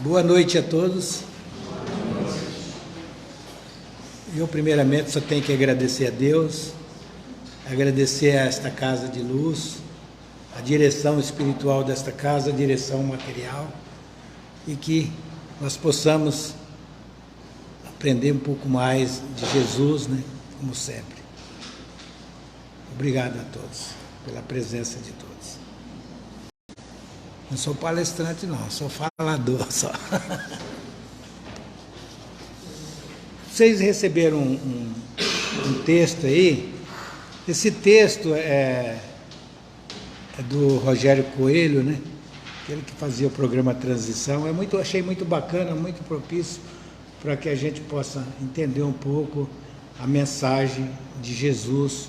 Boa noite a todos. Eu, primeiramente, só tenho que agradecer a Deus, agradecer a esta casa de luz, a direção espiritual desta casa, a direção material, e que nós possamos aprender um pouco mais de Jesus, né? Como sempre. Obrigado a todos pela presença de todos. Não sou palestrante não, sou falador só. Vocês receberam um texto aí. Esse texto é do Rogério Coelho, né? Aquele que fazia o programa Transição. Achei muito bacana, muito propício para que a gente possa entender um pouco a mensagem de Jesus,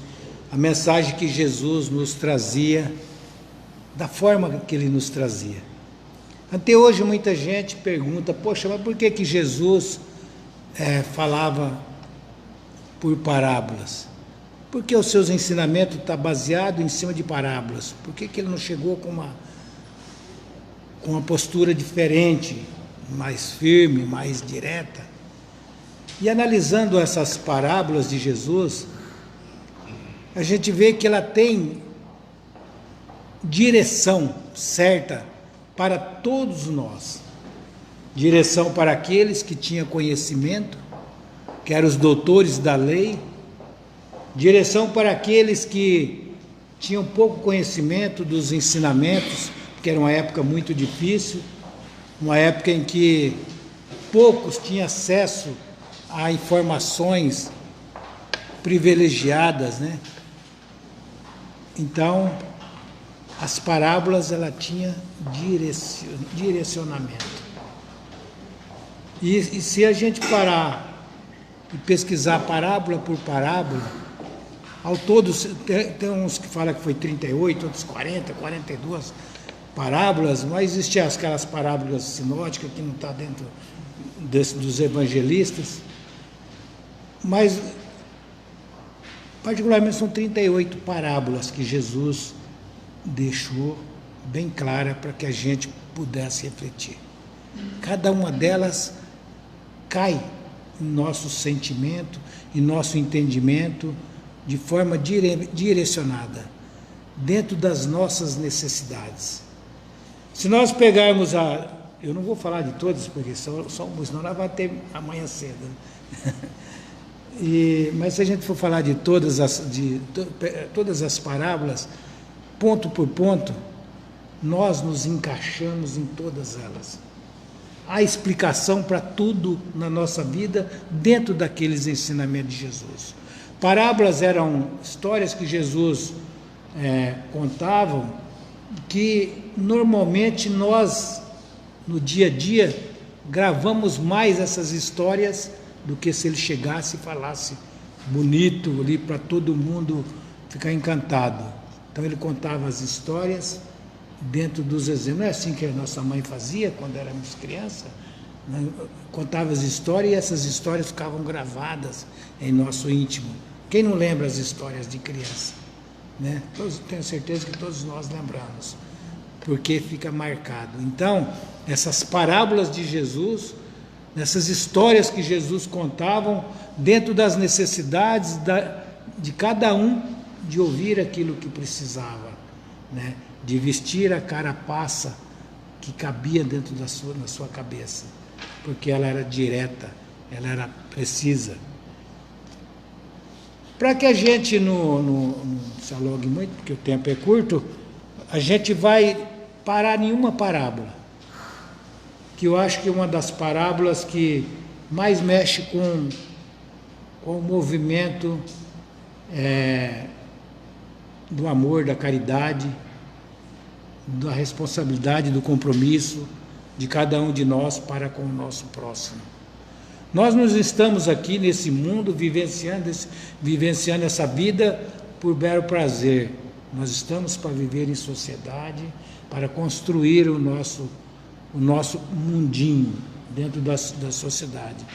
a mensagem que Jesus nos trazia, da forma que ele nos trazia. Até hoje muita gente pergunta, poxa, mas por que Jesus falava por parábolas? Porque os seus ensinamentos estão baseados em cima de parábolas. Por que ele não chegou com uma postura diferente, mais firme, mais direta? E analisando essas parábolas de Jesus, a gente vê que ela tem direção certa para todos nós. Direção para aqueles que tinham conhecimento, que eram os doutores da lei. Direção para aqueles que tinham pouco conhecimento dos ensinamentos, porque era uma época muito difícil, uma época em que poucos tinham acesso a informações privilegiadas, né? Então, as parábolas, ela tinha direcionamento. E se a gente parar e pesquisar parábola por parábola, ao todo, tem uns que falam que foi 38, outros 40, 42 parábolas, mas existem aquelas parábolas sinóticas que não está dentro dos evangelistas, mas particularmente são 38 parábolas que Jesus deixou bem clara para que a gente pudesse refletir. Cada uma delas cai em nosso sentimento, em nosso entendimento, de forma direcionada, dentro das nossas necessidades. Se nós pegarmos eu não vou falar de todas, porque senão nós vamos ter amanhã cedo, né? Mas se a gente for falar de todas as parábolas, ponto por ponto, nós nos encaixamos em todas elas. Há explicação para tudo na nossa vida dentro daqueles ensinamentos de Jesus. Parábolas eram histórias que Jesus contavam, que normalmente nós, no dia a dia, gravamos mais essas histórias do que se ele chegasse e falasse bonito ali para todo mundo ficar encantado. Então ele contava as histórias dentro dos exemplos. Não é assim que a nossa mãe fazia quando éramos crianças? Né? Contava as histórias e essas histórias ficavam gravadas em nosso íntimo. Quem não lembra as histórias de criança? Né? Tenho certeza que todos nós lembramos, porque fica marcado. Então, essas parábolas de Jesus, essas histórias que Jesus contavam dentro das necessidades de cada um, de ouvir aquilo que precisava, né? De vestir a carapaça que cabia dentro na sua cabeça, porque ela era direta, ela era precisa. Para que a gente não se alongue muito, porque o tempo é curto, a gente vai parar em uma parábola, que eu acho que é uma das parábolas que mais mexe com o movimento do amor, da caridade, da responsabilidade, do compromisso de cada um de nós para com o nosso próximo. Nós não estamos aqui nesse mundo vivenciando essa vida por mero prazer. Nós estamos para viver em sociedade, para construir o nosso mundinho dentro da sociedade.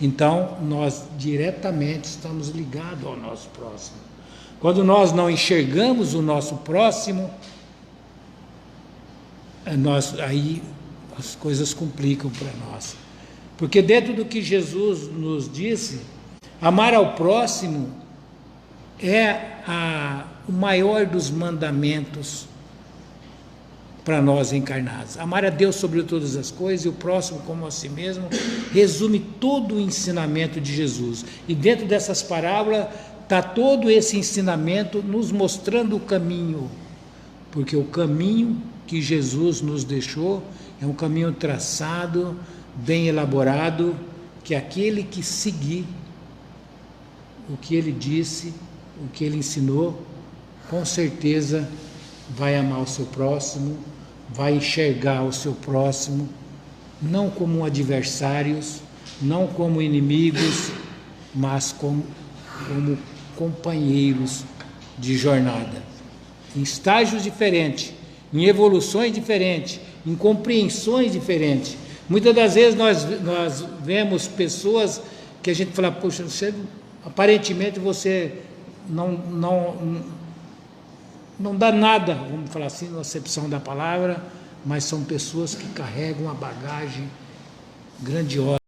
Então, nós diretamente estamos ligados ao nosso próximo. Quando nós não enxergamos o nosso próximo, aí as coisas complicam para nós. Porque dentro do que Jesus nos disse, amar ao próximo é o maior dos mandamentos para nós encarnados. Amar a Deus sobre todas as coisas e o próximo como a si mesmo resume todo o ensinamento de Jesus. E dentro dessas parábolas está todo esse ensinamento nos mostrando o caminho, porque o caminho que Jesus nos deixou é um caminho traçado, bem elaborado, que aquele que seguir o que ele disse, o que ele ensinou, com certeza vai amar o seu próximo, vai enxergar o seu próximo, não como adversários, não como inimigos, mas como companheiros de jornada, em estágios diferentes, em evoluções diferentes, em compreensões diferentes. Muitas das vezes nós vemos pessoas que a gente fala, poxa, aparentemente você não dá nada, vamos falar assim, na acepção da palavra, mas são pessoas que carregam uma bagagem grandiosa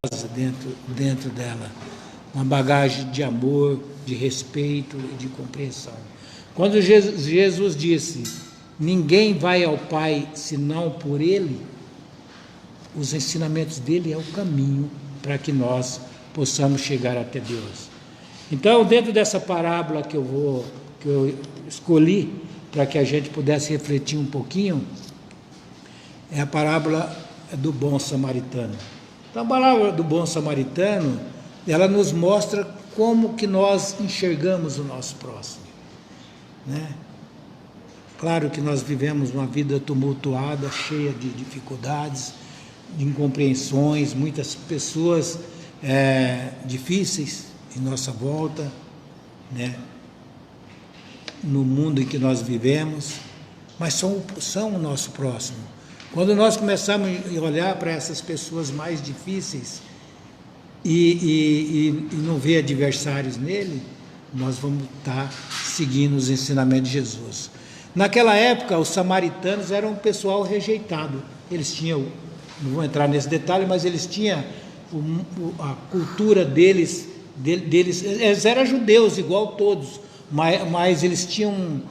dentro dela, uma bagagem de amor, de respeito e de compreensão. Quando Jesus disse, ninguém vai ao Pai senão por Ele, os ensinamentos dele é o caminho para que nós possamos chegar até Deus. Então, dentro dessa parábola que eu escolhi para que a gente pudesse refletir um pouquinho, é a parábola do bom samaritano. Então, a parábola do bom samaritano, ela nos mostra como que nós enxergamos o nosso próximo, né? Claro que nós vivemos uma vida tumultuada, cheia de dificuldades, de incompreensões, muitas pessoas difíceis em nossa volta, né? No mundo em que nós vivemos, mas são o nosso próximo. Quando nós começamos a olhar para essas pessoas mais difíceis e não ver adversários nele, nós vamos estar seguindo os ensinamentos de Jesus. Naquela época, os samaritanos eram um pessoal rejeitado. Eles tinham, não vou entrar nesse detalhe, mas eles tinham a cultura deles, eles eram judeus igual todos, mas eles tinham,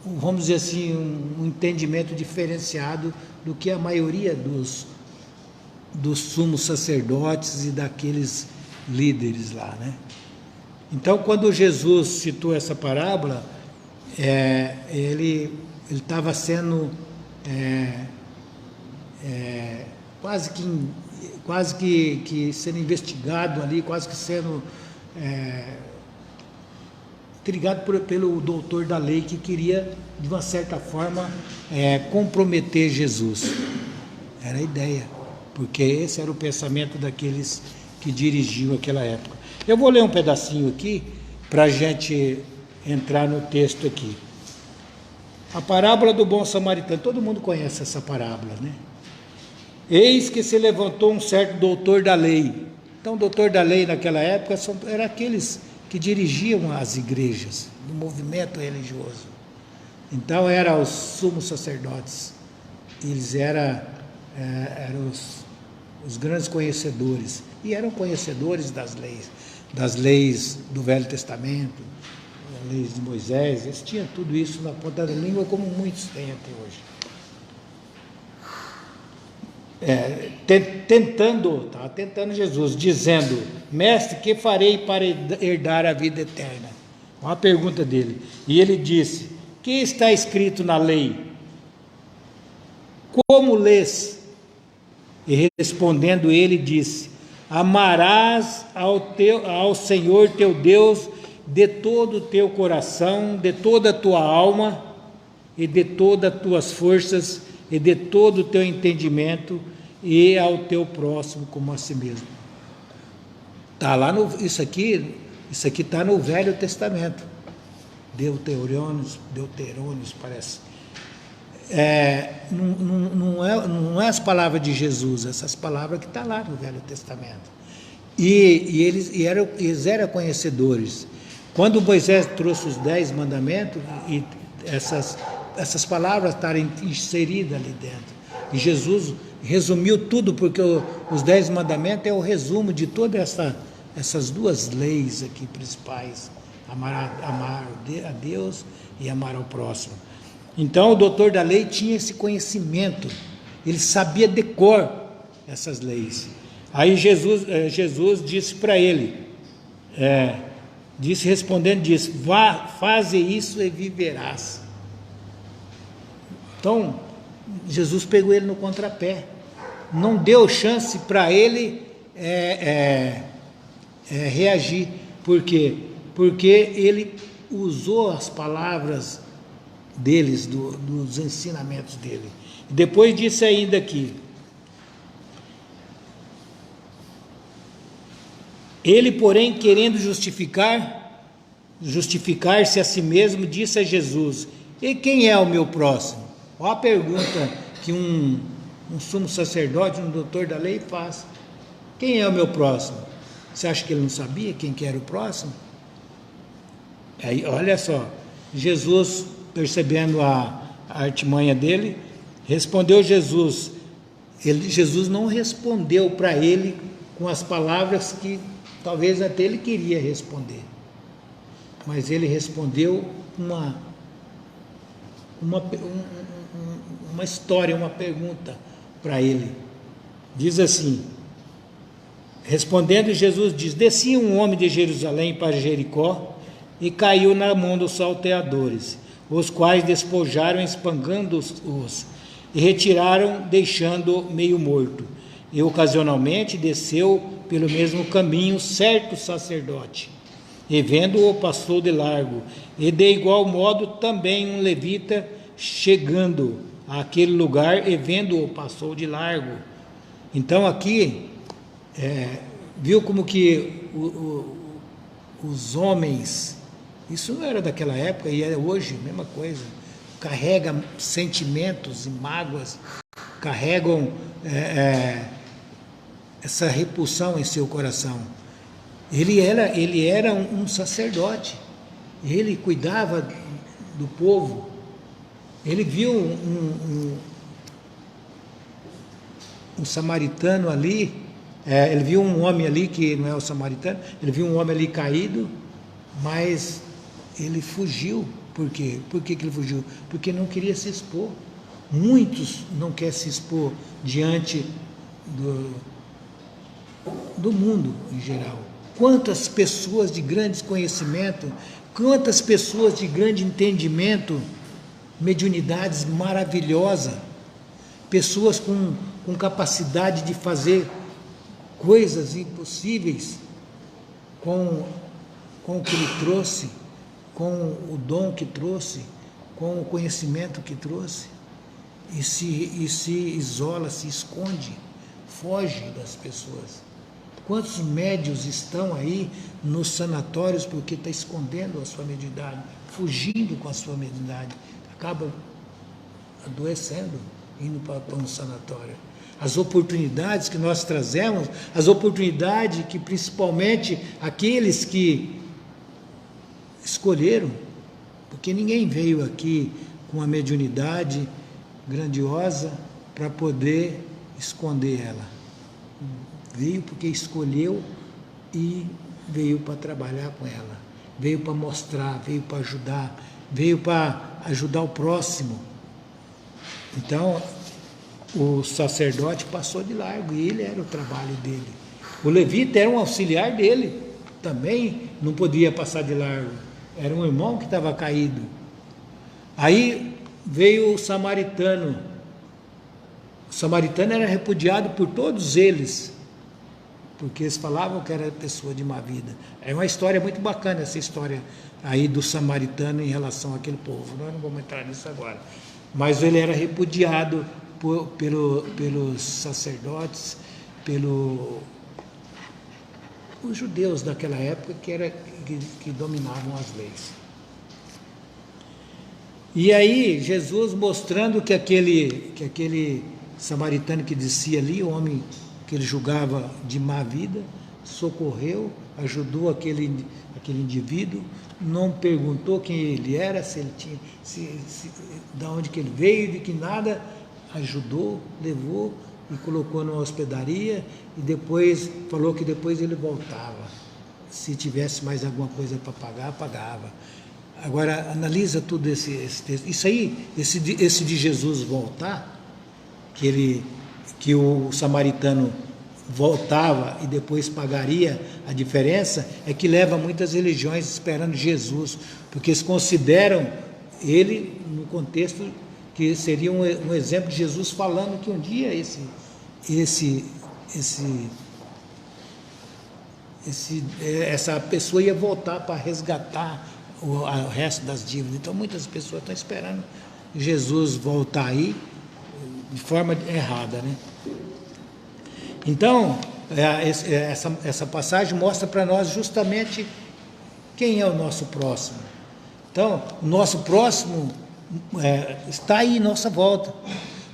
vamos dizer assim, um entendimento diferenciado do que a maioria dos sumos sacerdotes e daqueles líderes lá, né? Então, quando Jesus citou essa parábola, ele estava sendo quase que sendo investigado ali, quase que sendo intrigado pelo doutor da lei, que queria, de uma certa forma, comprometer Jesus. Era a ideia, porque esse era o pensamento daqueles que dirigiam aquela época. Eu vou ler um pedacinho aqui, para a gente entrar no texto aqui. A parábola do bom samaritano, todo mundo conhece essa parábola, né? Eis que se levantou um certo doutor da lei. Então, o doutor da lei naquela época era aqueles que dirigiam as igrejas, do movimento religioso. Então, eram os sumos sacerdotes. Eles eram os grandes conhecedores. E eram conhecedores das leis do Velho Testamento, das leis de Moisés. Eles tinham tudo isso na ponta da língua, como muitos têm até hoje. Tentando Jesus, dizendo, mestre, que farei para herdar a vida eterna? Uma pergunta dele. E ele disse, que está escrito na lei? Como lês? E respondendo ele disse, amarás ao Senhor teu Deus de todo o teu coração, de toda a tua alma e de todas as tuas forças e de todo o teu entendimento, e ao teu próximo como a si mesmo. Isso aqui está no Velho Testamento. Deuterônios parece. Não é as palavras de Jesus, essas palavras que estão lá no Velho Testamento. E eles eram conhecedores. Quando Moisés trouxe os 10 mandamentos, e essas palavras estarem inseridas ali dentro. E Jesus resumiu tudo, porque os 10 mandamentos é o resumo de todas essas duas leis aqui principais, amar a Deus e amar ao próximo. Então o doutor da lei tinha esse conhecimento, ele sabia de cor essas leis. Aí Jesus disse para ele, respondendo, disse: vá, faze isso e viverás. Então Jesus pegou ele no contrapé, não deu chance para ele reagir. Por quê? Porque ele usou as palavras deles, dos ensinamentos dele. Depois disse ainda aqui: ele, porém, querendo justificar-se a si mesmo, disse a Jesus: e quem é o meu próximo? Olha a pergunta que um sumo sacerdote, um doutor da lei faz: quem é o meu próximo? Você acha que ele não sabia quem que era o próximo? Aí, olha só, Jesus, percebendo a artimanha dele, respondeu Jesus. Jesus não respondeu para ele com as palavras que talvez até ele queria responder, mas ele respondeu uma história, uma pergunta para ele. Diz assim: respondendo Jesus diz: descia um homem de Jerusalém para Jericó e caiu na mão dos salteadores, os quais despojaram, espangando-os, e retiraram, deixando meio morto. E ocasionalmente desceu pelo mesmo caminho certo sacerdote, e vendo-o passou de largo. E de igual modo também um levita, chegando àquele lugar e vendo-o passou de largo. Então aqui viu como que os homens, isso não era daquela época e é hoje a mesma coisa, carrega sentimentos e mágoas, carregam essa repulsão em seu coração. Ele era um sacerdote, ele cuidava do povo. Ele viu um samaritano ali, ele viu um homem ali que não é o samaritano, ele viu um homem ali caído, mas ele fugiu. Por quê? Por que ele fugiu? Porque não queria se expor. Muitos não querem se expor diante do mundo em geral. Quantas pessoas de grande conhecimento, quantas pessoas de grande entendimento, mediunidades maravilhosas, pessoas com capacidade de fazer coisas impossíveis com o que ele trouxe, com o dom que trouxe, com o conhecimento que trouxe, e se isola, se esconde, foge das pessoas. Quantos médios estão aí nos sanatórios porque está escondendo a sua mediunidade, fugindo com a sua mediunidade, acaba adoecendo, indo para um sanatório. As oportunidades que nós trazemos, as oportunidades que principalmente aqueles que escolheram, porque ninguém veio aqui com uma mediunidade grandiosa para poder esconder ela. Veio porque escolheu e veio para trabalhar com ela, veio para mostrar, veio para ajudar, veio para ajudar o próximo. Então, o sacerdote passou de largo e ele era o trabalho dele. O levita era um auxiliar dele, também não podia passar de largo. Era um irmão que estava caído. Aí veio o samaritano. O samaritano era repudiado por todos eles, porque eles falavam que era pessoa de má vida. É uma história muito bacana essa história aí do samaritano em relação àquele povo. Nós não vamos entrar nisso agora. Mas ele era repudiado pelos sacerdotes, os judeus daquela época que dominavam as leis. E aí Jesus mostrando que aquele samaritano que descia ali, o homem que ele julgava de má vida, socorreu, ajudou aquele indivíduo, não perguntou quem ele era, se ele tinha, de onde que ele veio, de que nada, ajudou, levou e colocou numa hospedaria e depois falou que depois ele voltava. Se tivesse mais alguma coisa para pagar, pagava. Agora, analisa tudo esse texto. Isso aí, esse de Jesus voltar, que o samaritano voltava e depois pagaria a diferença, é que leva muitas religiões esperando Jesus, porque eles consideram ele no contexto que seria um exemplo de Jesus falando que um dia essa pessoa ia voltar para resgatar o resto das dívidas. Então muitas pessoas estão esperando Jesus voltar aí de forma errada, né? Então essa passagem mostra para nós justamente quem é o nosso próximo. Então o nosso próximo está aí em nossa volta.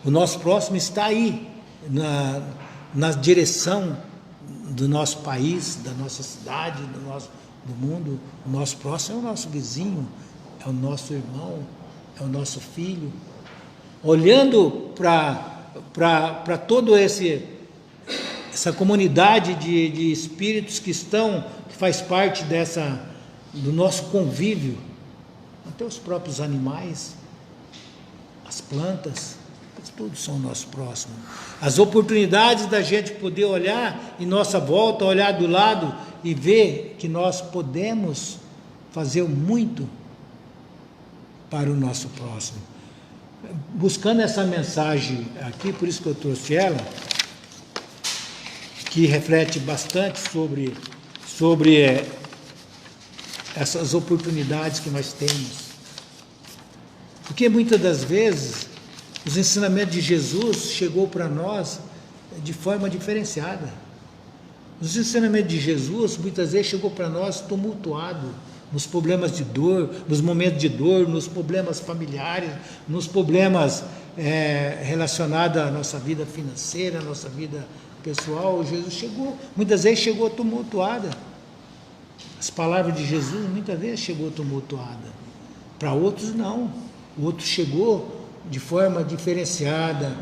O nosso próximo está aí na direção do nosso país, da nossa cidade, do mundo. O nosso próximo é o nosso vizinho, é o nosso irmão, é o nosso filho. Olhando para todo essa comunidade de espíritos que faz parte do nosso convívio, até os próprios animais, as plantas, todos são nosso próximo. As oportunidades da gente poder olhar em nossa volta, olhar do lado e ver que nós podemos fazer muito para o nosso próximo. Buscando essa mensagem aqui, por isso que eu trouxe ela, que reflete bastante sobre essas oportunidades que nós temos. Porque muitas das vezes os ensinamentos de Jesus chegou para nós de forma diferenciada. Os ensinamentos de Jesus muitas vezes chegou para nós tumultuado, nos problemas de dor, nos momentos de dor, nos problemas familiares, nos problemas relacionados à nossa vida financeira, à nossa vida pessoal. Jesus muitas vezes chegou tumultuada. As palavras de Jesus muitas vezes chegou tumultuada. Para outros não. O outro chegou de forma diferenciada,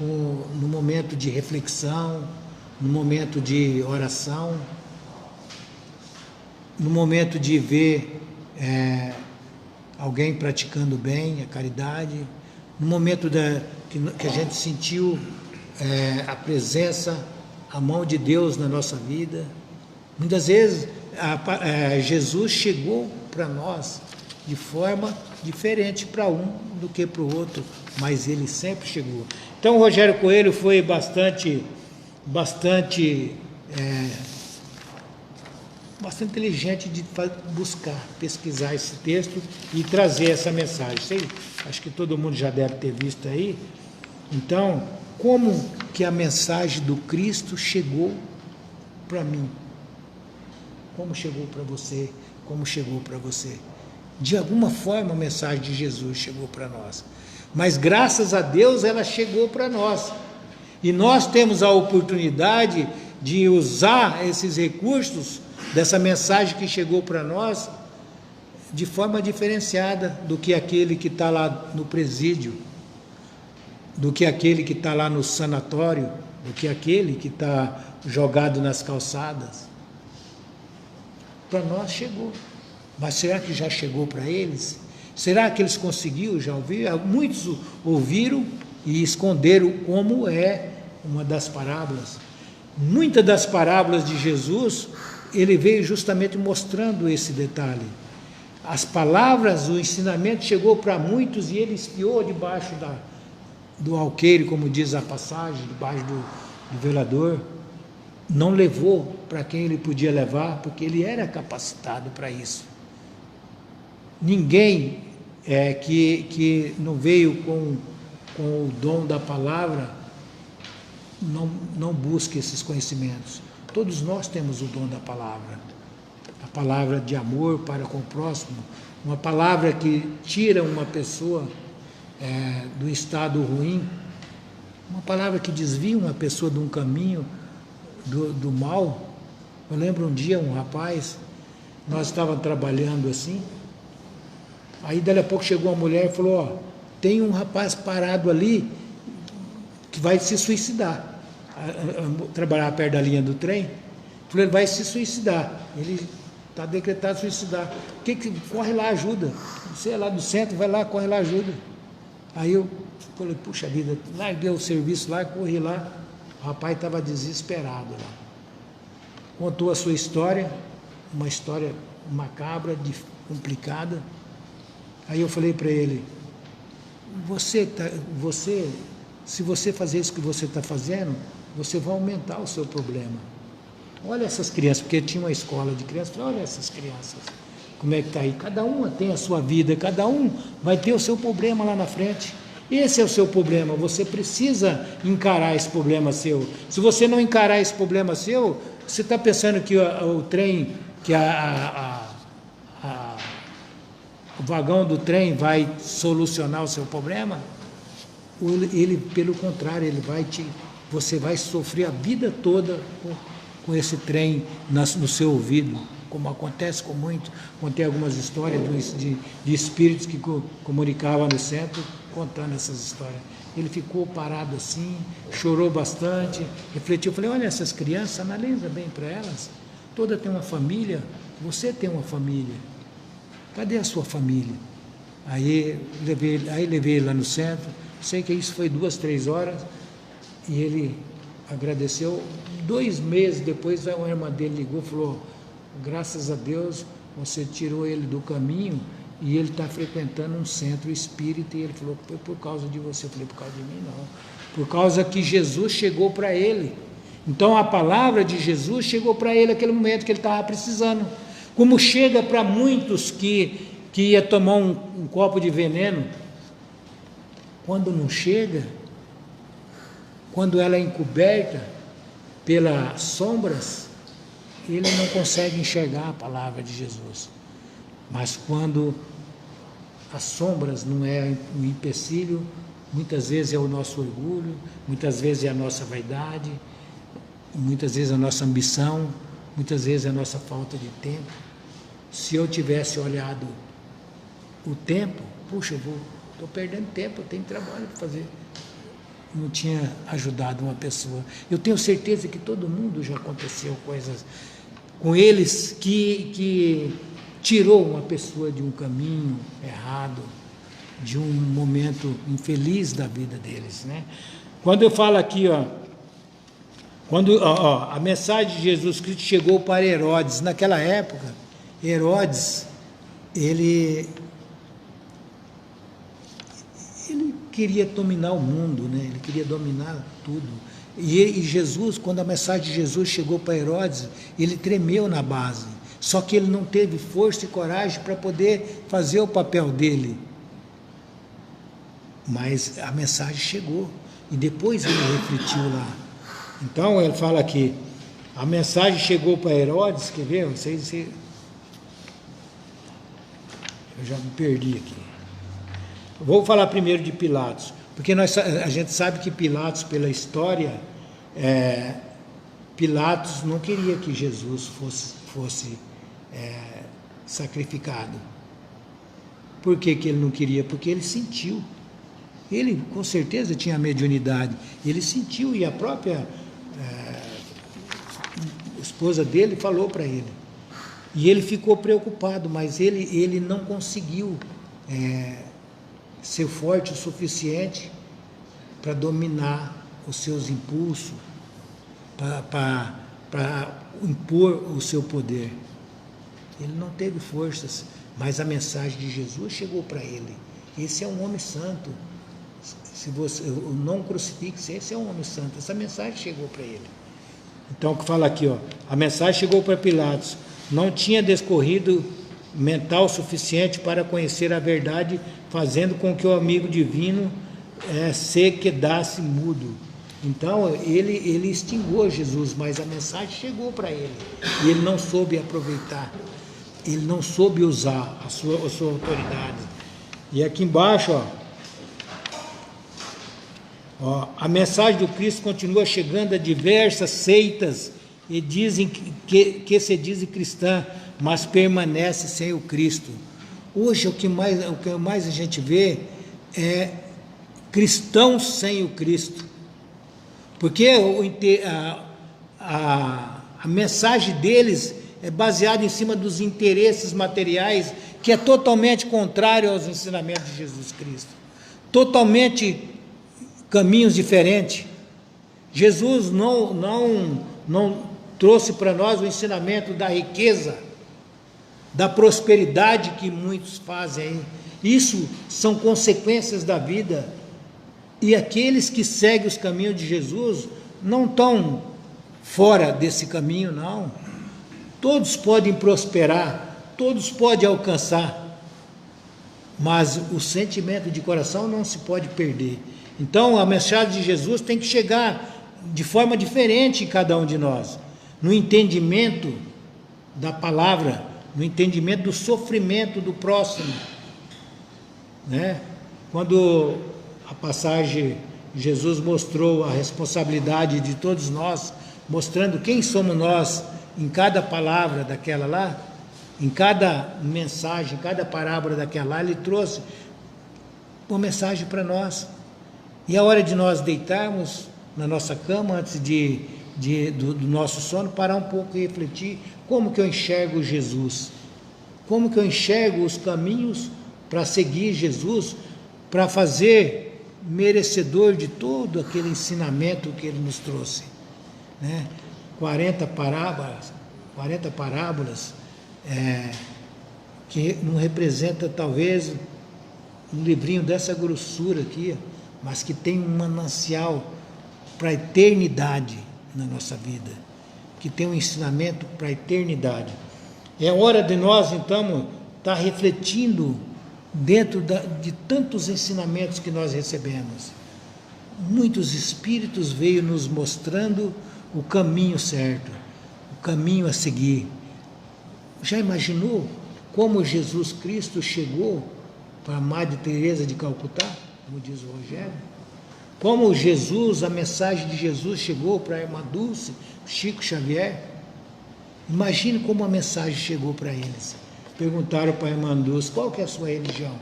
no momento de reflexão, no momento de oração, no momento de ver alguém praticando bem, a caridade, no momento que a gente sentiu a presença, a mão de Deus na nossa vida. Muitas vezes Jesus chegou para nós de forma diferente para um do que para o outro, mas ele sempre chegou. Então o Rogério Coelho foi bastante inteligente de buscar, pesquisar esse texto e trazer essa mensagem. Acho que todo mundo já deve ter visto aí. Então, como que a mensagem do Cristo chegou para mim? Como chegou para você? Como chegou para você? De alguma forma a mensagem de Jesus chegou para nós. Mas graças a Deus ela chegou para nós. E nós temos a oportunidade de usar esses recursos dessa mensagem que chegou para nós de forma diferenciada do que aquele que está lá no presídio, do que aquele que está lá no sanatório, do que aquele que está jogado nas calçadas. Para nós chegou. Mas será que já chegou para eles? Será que eles conseguiram já ouvir? Muitos ouviram e esconderam, como é uma das parábolas. Muitas das parábolas de Jesus, ele veio justamente mostrando esse detalhe. As palavras, o ensinamento chegou para muitos e ele espiou debaixo do alqueire, como diz a passagem, debaixo do velador. Não levou para quem ele podia levar, porque ele era capacitado para isso. Ninguém que não veio com o dom da palavra não busca esses conhecimentos. Todos nós temos o dom da palavra. A palavra de amor para com o próximo, uma palavra que tira uma pessoa do estado ruim, uma palavra que desvia uma pessoa de um caminho do mal. Eu lembro um dia um rapaz, nós estávamos trabalhando assim, aí dali a pouco chegou uma mulher e falou: tem um rapaz parado ali que vai se suicidar. trabalhava perto da linha do trem, falou, ele vai se suicidar, ele está decretado suicidar. Corre lá, ajuda. Você é lá do centro, vai lá, corre lá, ajuda. Aí eu falei, puxa vida, larguei o serviço lá, corri lá, o rapaz estava desesperado lá. Contou a sua história, uma história macabra, complicada. Aí eu falei para ele, se você fazer isso que você está fazendo, você vai aumentar o seu problema. Olha essas crianças, porque tinha uma escola de crianças, olha essas crianças, como é que está aí. Cada uma tem a sua vida, cada um vai ter o seu problema lá na frente. Esse é o seu problema, você precisa encarar esse problema seu. Se você não encarar esse problema seu, você está pensando que o trem, que o vagão do trem vai solucionar o seu problema? Ele, pelo contrário, você vai sofrer a vida toda com esse trem no seu ouvido, como acontece com muito. Contei algumas histórias de espíritos que comunicavam no centro, contando essas histórias. Ele ficou parado assim, chorou bastante, refletiu. Eu falei, olha, essas crianças, analisa bem para elas. Toda tem uma família, você tem uma família. Cadê a sua família? Aí levei ele lá no centro, sei que isso foi 2, 3 horas, e ele agradeceu. 2 meses depois, a irmã dele ligou e falou, graças a Deus, você tirou ele do caminho e ele está frequentando um centro espírita. E ele falou, foi por causa de você. Eu falei, por causa de mim não, por causa que Jesus chegou para ele. Então a palavra de Jesus chegou para ele naquele momento que ele estava precisando, como chega para muitos que ia tomar um copo de veneno. Quando não chega, quando ela é encoberta pelas sombras, ele não consegue enxergar a palavra de Jesus. Mas quando as sombras não é um empecilho, muitas vezes é o nosso orgulho, muitas vezes é a nossa vaidade, muitas vezes a nossa ambição, muitas vezes a nossa falta de tempo. Se eu tivesse olhado o tempo, puxa, estou perdendo tempo, eu tenho trabalho para fazer. Não tinha ajudado uma pessoa. Eu tenho certeza que todo mundo já aconteceu coisas com eles que tirou uma pessoa de um caminho errado, de um momento infeliz da vida deles, né? Quando eu falo aqui, a mensagem de Jesus Cristo chegou para Herodes, naquela época, Herodes, ele queria dominar o mundo, né? Ele queria dominar tudo. E Jesus, quando a mensagem de Jesus chegou para Herodes, ele tremeu na base. Só que ele não teve força e coragem para poder fazer o papel dele. Mas a mensagem chegou. E depois ele refletiu lá. Então ele fala aqui, a mensagem chegou para Herodes, quer ver? Eu já me perdi aqui. Vou falar primeiro de Pilatos, porque a gente sabe que Pilatos, pela história, Pilatos não queria que Jesus fosse sacrificado. Por que ele não queria? Porque ele sentiu. Ele com certeza tinha mediunidade, ele sentiu, e a própria esposa dele falou para ele. E ele ficou preocupado, mas ele não conseguiu ser forte o suficiente para dominar os seus impulsos, para impor o seu poder. Ele não teve forças, mas a mensagem de Jesus chegou para ele. Esse é um homem santo. Se você não crucifique, esse é um homem santo. Essa mensagem chegou para ele. Então, o que fala aqui, a mensagem chegou para Pilatos. Não tinha discorrido mental suficiente para conhecer a verdade, fazendo com que o amigo divino se quedasse mudo. Então, ele extinguiu Jesus, mas a mensagem chegou para ele. E ele não soube aproveitar. Ele não soube usar a sua autoridade. E aqui embaixo, a mensagem do Cristo continua chegando a diversas seitas e dizem que se dizem cristã, mas permanece sem o Cristo. Hoje o que mais a gente vê é cristãos sem o Cristo. Porque a mensagem deles é baseada em cima dos interesses materiais, que é totalmente contrário aos ensinamentos de Jesus Cristo. Totalmente caminhos diferentes. Jesus não trouxe para nós o ensinamento da riqueza, da prosperidade que muitos fazem aí. Isso são consequências da vida. E aqueles que seguem os caminhos de Jesus não estão fora desse caminho, não. Todos podem prosperar, todos podem alcançar, mas o sentimento de coração não se pode perder. Então a mensagem de Jesus tem que chegar de forma diferente em cada um de nós, no entendimento da palavra, no entendimento do sofrimento do próximo, né? Quando a passagem, Jesus mostrou a responsabilidade de todos nós, mostrando quem somos nós em cada palavra daquela lá, em cada mensagem, em cada parábola daquela lá, ele trouxe uma mensagem para nós. E a hora de nós deitarmos na nossa cama, antes do nosso sono, parar um pouco e refletir como que eu enxergo Jesus, como que eu enxergo os caminhos para seguir Jesus, para fazer merecedor de todo aquele ensinamento que ele nos trouxe, né? 40 parábolas, que não representa talvez um livrinho dessa grossura aqui, mas que tem um manancial para a eternidade na nossa vida, que tem um ensinamento para a eternidade. É hora de nós, então, estar refletindo dentro de tantos ensinamentos que nós recebemos. Muitos espíritos veio nos mostrando o caminho certo, o caminho a seguir. Já imaginou como Jesus Cristo chegou para a Madre Teresa de Calcutá, como diz o Rogério? Como Jesus, a mensagem de Jesus chegou para a Irmã Dulce, Chico Xavier? Imagine como a mensagem chegou para eles. Perguntaram para a Irmã Dulce, qual que é a sua religião?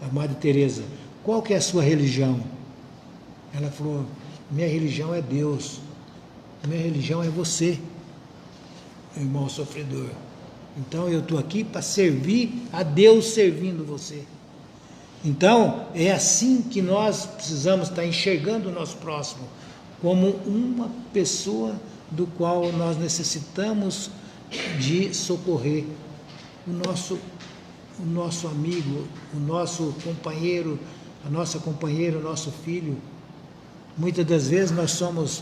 A Madre Teresa, qual que é a sua religião? Ela falou, minha religião é Deus, minha religião é você, irmão sofredor. Então eu estou aqui para servir a Deus servindo você. Então é assim que nós precisamos estar enxergando o nosso próximo, como uma pessoa do qual nós necessitamos de socorrer. O nosso amigo, o nosso companheiro, a nossa companheira, o nosso filho. Muitas das vezes nós somos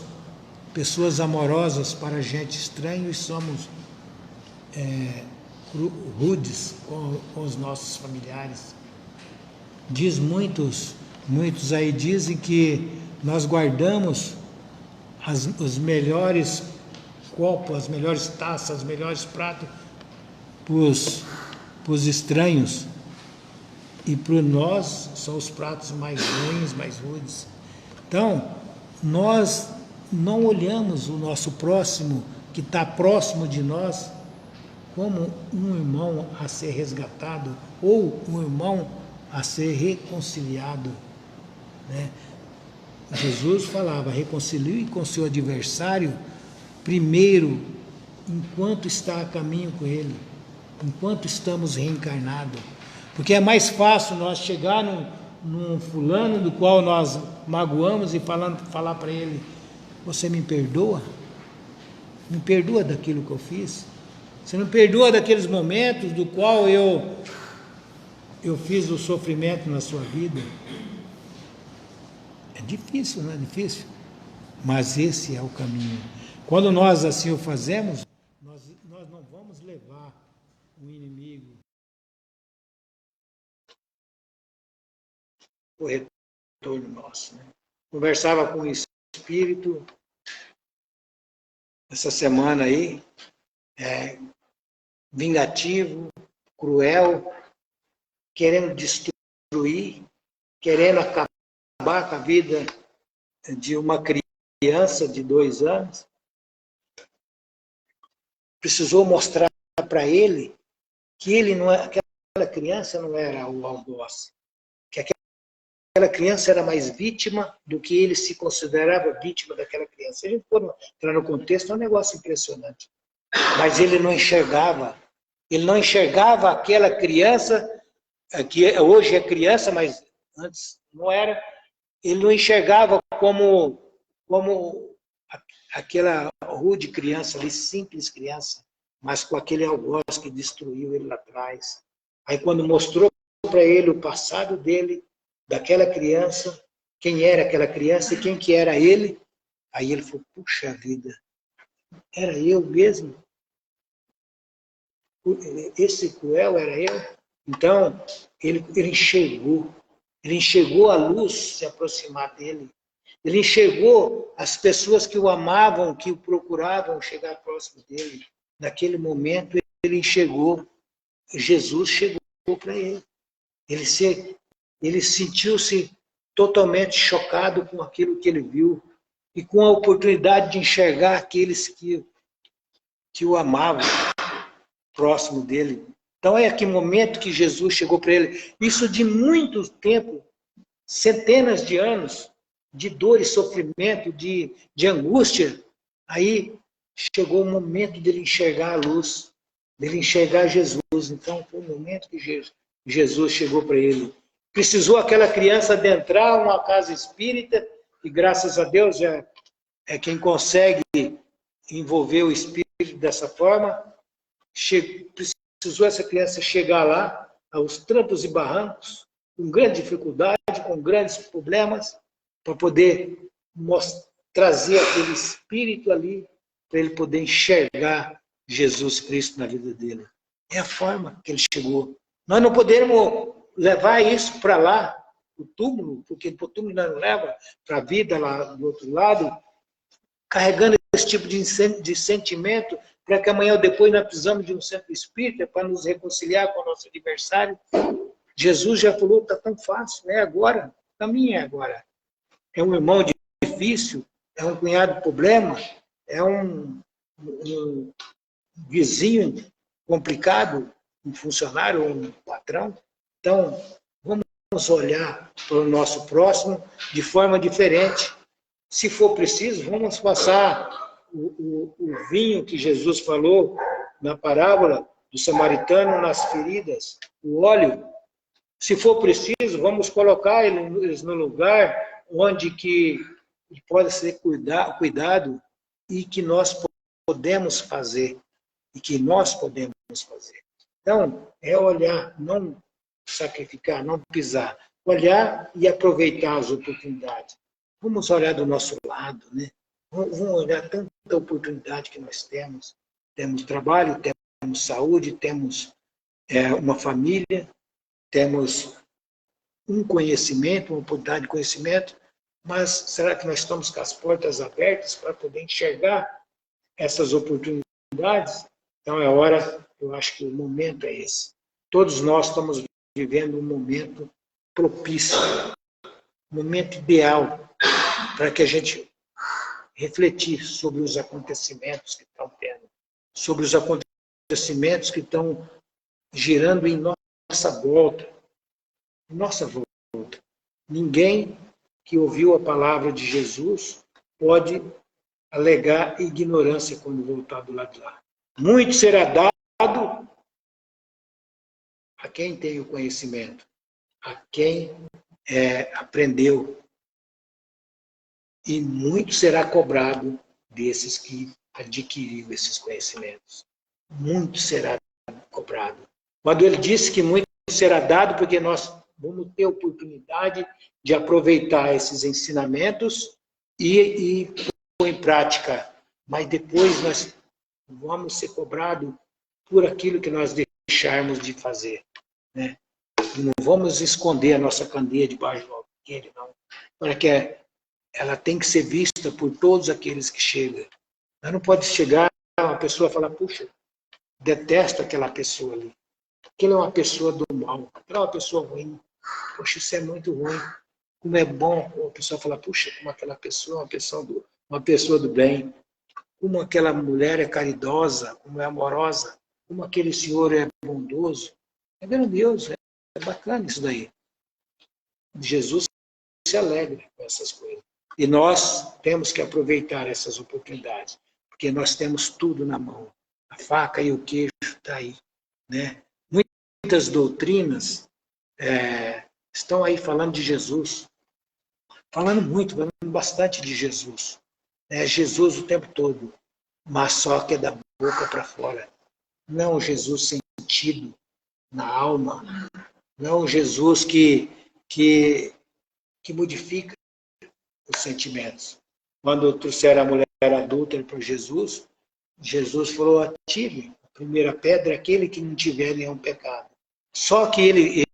pessoas amorosas para gente estranha e somos rudes com os nossos familiares. Muitos aí dizem que nós guardamos os melhores copos, as melhores taças, os melhores pratos para os estranhos, e para nós são os pratos mais ruins, mais rudes. Então, nós não olhamos o nosso próximo, que está próximo de nós, como um irmão a ser resgatado, ou um irmão a ser reconciliado, né? Jesus falava, reconcilie com seu adversário primeiro, enquanto está a caminho com ele, enquanto estamos reencarnados. Porque é mais fácil nós chegar num fulano do qual nós magoamos e falar para ele, você me perdoa? Me perdoa daquilo que eu fiz? Você não perdoa daqueles momentos do qual eu fiz o sofrimento na sua vida? É difícil, não é difícil? Mas esse é o caminho. Quando nós assim o fazemos, nós não vamos levar o inimigo, o retorno nosso, né? Conversava com o espírito essa semana aí, vingativo, cruel, querendo destruir, querendo acabar com a vida de uma criança de 2 anos. Precisou mostrar para ele que ele não é, aquela criança não era o algoz, que aquela criança era mais vítima do que ele se considerava vítima daquela criança. Se a gente for entrar no contexto, é um negócio impressionante. Mas ele não enxergava aquela criança, que hoje é criança, mas antes não era, ele não enxergava como aquela rude criança ali, simples criança, mas com aquele algoz que destruiu ele lá atrás. Aí quando mostrou para ele o passado dele, daquela criança, quem era aquela criança e quem que era ele, aí ele falou, puxa vida, era eu mesmo? Esse cruel era eu? Então, ele enxergou a luz se aproximar dele, ele enxergou as pessoas que o amavam, que o procuravam chegar próximo dele. Naquele momento, ele enxergou, Jesus chegou para ele. Ele sentiu-se totalmente chocado com aquilo que ele viu e com a oportunidade de enxergar aqueles que o amavam próximo dele. Então é aquele momento que Jesus chegou para ele. Isso de muito tempo, centenas de anos, de dor e sofrimento, de angústia. Aí chegou o momento dele enxergar a luz, dele enxergar Jesus. Então foi o momento que Jesus chegou para ele. Precisou aquela criança adentrar uma casa espírita, e graças a Deus é quem consegue envolver o espírito dessa forma. Precisou essa criança chegar lá, aos trancos e barrancos, com grande dificuldade, com grandes problemas, para poder trazer aquele espírito ali, para ele poder enxergar Jesus Cristo na vida dele. É a forma que ele chegou. Nós não podemos levar isso para lá, o túmulo, porque o túmulo não leva para a vida lá do outro lado, carregando esse tipo de sentimento, para que amanhã ou depois nós precisamos de um centro espírita para nos reconciliar com o nosso adversário. Jesus já falou, está tão fácil, é agora, caminha é agora. É um irmão difícil, é um cunhado problema, é um vizinho complicado, um funcionário, um patrão. Então, vamos olhar para o nosso próximo de forma diferente. Se for preciso, vamos passar o vinho que Jesus falou na parábola do samaritano nas feridas, o óleo. Se for preciso, vamos colocar eles no lugar onde que pode ser cuidado e que nós podemos fazer. Então, é olhar, não sacrificar, não pisar. Olhar e aproveitar as oportunidades. Vamos olhar do nosso lado, né? Vamos olhar tanta oportunidade que nós temos. Temos trabalho, temos saúde, temos uma família, temos um conhecimento, uma oportunidade de conhecimento, mas será que nós estamos com as portas abertas para poder enxergar essas oportunidades? Então é hora, eu acho que o momento é esse. Todos nós estamos vivendo um momento propício, um momento ideal para que a gente refletir sobre os acontecimentos que estão tendo, sobre os acontecimentos que estão girando em nossa volta. Ninguém que ouviu a palavra de Jesus pode alegar ignorância quando voltar do lado de lá. Muito será dado a quem tem o conhecimento, a quem aprendeu. E muito será cobrado desses que adquiriram esses conhecimentos. Muito será cobrado. Quando ele disse que muito será dado, porque nós vamos ter oportunidade de aproveitar esses ensinamentos e pôr em prática. Mas depois nós vamos ser cobrados por aquilo que nós deixarmos de fazer. Né? E não vamos esconder a nossa candeia debaixo do alqueire, não. Para que ela tem que ser vista por todos aqueles que chegam. Ela não pode chegar uma pessoa e falar, puxa, detesto aquela pessoa ali. Aquela é uma pessoa do mal, aquela é uma pessoa ruim. Poxa, isso é muito ruim. Como é bom a pessoa falar, puxa, como aquela pessoa, uma pessoa do bem. Como aquela mulher é caridosa, como é amorosa, como aquele senhor é bondoso. É grandioso, é bacana isso daí. Jesus se alegra com essas coisas. E nós temos que aproveitar essas oportunidades, porque nós temos tudo na mão. A faca e o queijo está aí, né? Muitas doutrinas estão aí falando de Jesus, falando bastante de Jesus. Jesus o tempo todo, mas só que é da boca para fora. Não Jesus sentido na alma, não Jesus que modifica os sentimentos. Quando trouxeram a mulher adúltera para Jesus, Jesus falou: atire a primeira pedra aquele que não tiver nenhum pecado. Só que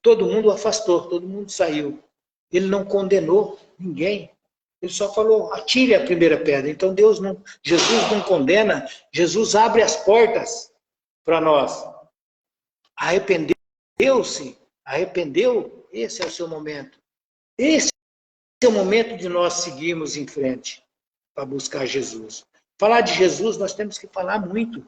todo mundo o afastou, todo mundo saiu. Ele não condenou ninguém. Ele só falou: atire a primeira pedra. Então Jesus não condena, Jesus abre as portas para nós. Arrependeu, esse é o seu momento. Esse é o momento de nós seguirmos em frente para buscar Jesus. Falar de Jesus, nós temos que falar muito.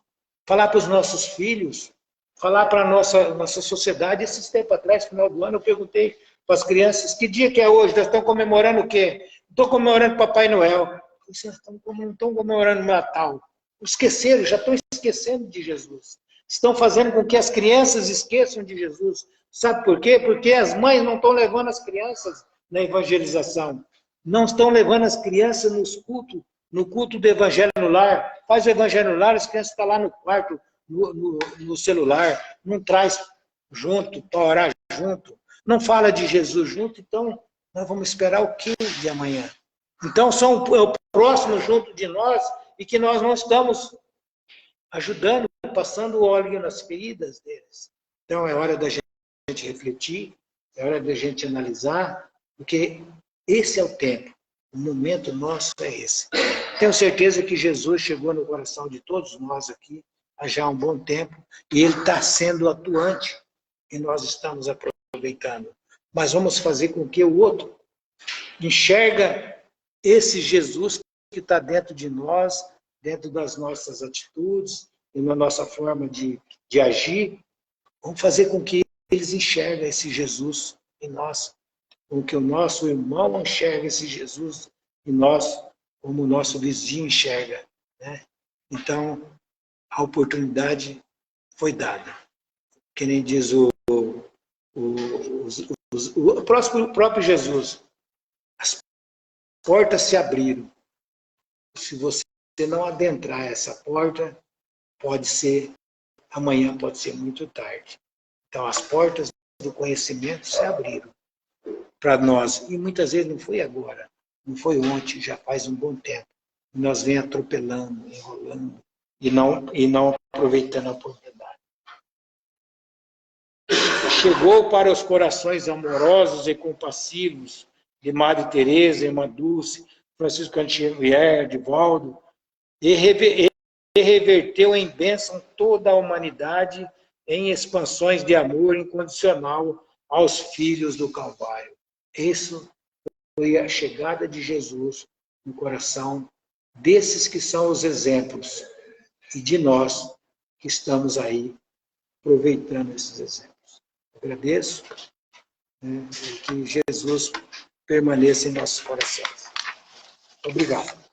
Falar para os nossos filhos, falar para a nossa sociedade. Esses tempos atrás, no final do ano, eu perguntei para as crianças: que dia que é hoje? Nós estamos comemorando o quê? Estou comemorando Papai Noel. Vocês não estão comemorando o Natal. Esqueceram, já estão esquecendo de Jesus. Estão fazendo com que as crianças esqueçam de Jesus. Sabe por quê? Porque as mães não estão levando as crianças na evangelização. Não estão levando as crianças no culto do evangelho no lar. Faz o evangelho no lar, as crianças estão lá no quarto, no celular. Não traz junto, para orar junto. Não fala de Jesus junto, então nós vamos esperar o quê de amanhã? Então é o próximo junto de nós e que nós não estamos ajudando, passando óleo nas feridas deles. Então é hora da gente refletir, é hora da gente analisar, porque esse é o tempo, o momento nosso é esse. Tenho certeza que Jesus chegou no coração de todos nós aqui há já um bom tempo e ele está sendo atuante e nós estamos aproveitando. Mas vamos fazer com que o outro enxerga esse Jesus que está dentro de nós, dentro das nossas atitudes e na nossa forma de agir. Vamos fazer com que eles enxerguem esse Jesus em nós, com que o nosso irmão enxergue esse Jesus em nós, como o nosso vizinho enxerga, né? Então, a oportunidade foi dada. Que nem diz o próprio Jesus. As portas se abriram. Se você não adentrar essa porta, amanhã pode ser muito tarde. Então, as portas do conhecimento se abriram para nós. E muitas vezes não foi agora, não foi ontem, já faz um bom tempo. E nós vem atropelando, enrolando, e não aproveitando a oportunidade. Chegou para os corações amorosos e compassivos de Madre Teresa, Irmã Dulce, Francisco Xavier, Divaldo, e reverteu em bênção toda a humanidade em expansões de amor incondicional aos filhos do Calvário. Isso foi a chegada de Jesus no coração desses que são os exemplos e de nós que estamos aí aproveitando esses exemplos. Agradeço, né, e que Jesus permaneça em nossos corações. Obrigado.